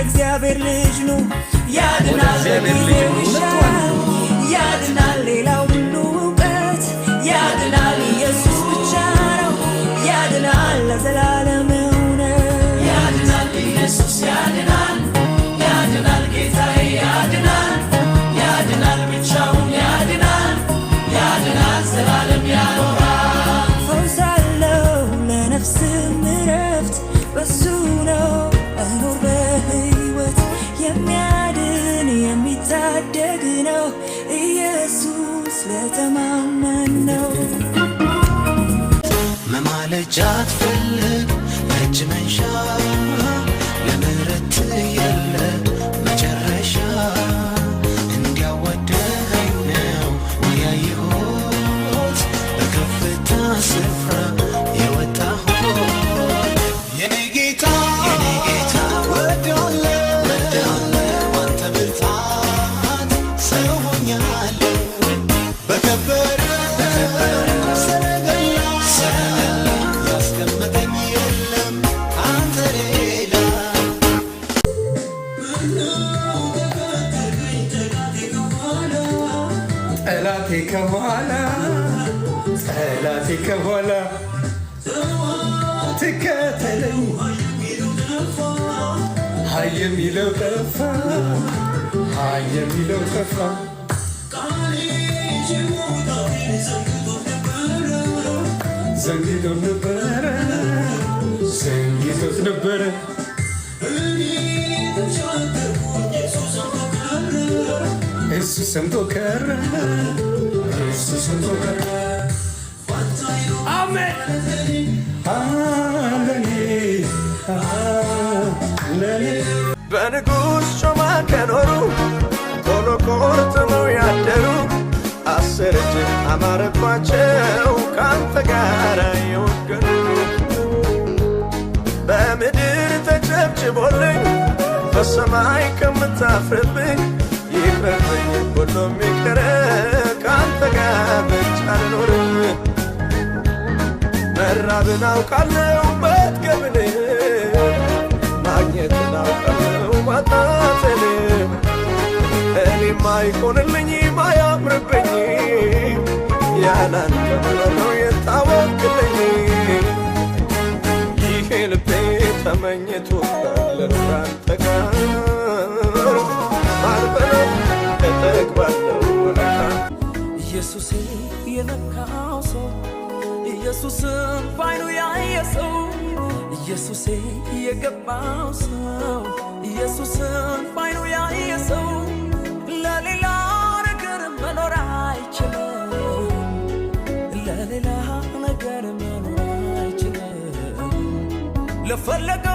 እግዚአብሔር ልጅ ነው ያድናል ያድናል ሌላው ሁሉ እውቀት ያድናል ኢየሱስ ብቻ ነው ያድናል ለዘላለም እውነት ያድናል ኢየሱስ ያድናል ያድናል ጌታዬ ያድናል ያድናል ብቻውን ያድናል ያድናል ዘላለም ያኖራል ፈውስ አለው ለነፍስም እረፍት በሱ ነው መኖር በሕይወት የሚያድን የሚታደግ ነው ኢየሱስ ለተማመን ነው መማለጃ አትፈልግ እጅ መንሻ ለምሕረት የለ መጨረሻ እንዲያወደኸኝ ነው ያየሁት በከፍታ ስፍራ የወጣሁት የኔ ጌታ ወዳለሁ አንተ ብርታት ሰው ሆኛለሁ በከበረ ሰረገላ ያስቀመጠኝ የለም አንተ ሌላ ጠላቴ ከኋላ ትከተለኝ ሃይ የሚለው ጠፋ ዘንግቶት ነበረ እሱ ሰምቶ ቀረ አሜን ለኔ በንጉሥ ጮማ ከኖሩ ቶሎ ቆርጥመው ያደሩ 10 እጅ አማረባቸው ካንተ ጋር የወገኑ በምድር ተጨብጭቦልኝ በሰማይ ከምታፍርብኝ ይቅርብኝ ሁሉም ይቅር ካንተ ጋር ብቻ ልኖር መራብን አውቃለሁ መጥገብን ማግኘትን አውቃለሁ ማጣትን እኔማ አይሆንልኝ ማያምርብኝ ያላንተ መኖር ነው የታወቅልኝ ይሄ ልቤ ተመኝቶ ካንተ ጋር ማርበለው እጠግባለሁ ኢየሱሴ የነካው ሰው ኢየሱስን ባይኑ ያየ ሰው ኢየሱሴ የገባው ሰው ኢየሱስን ባይኑ ያየ ሰው ለሌላ ነገር መኖር አይችልም ለሌላ ነገር መኖር አይችልም ለፈለገ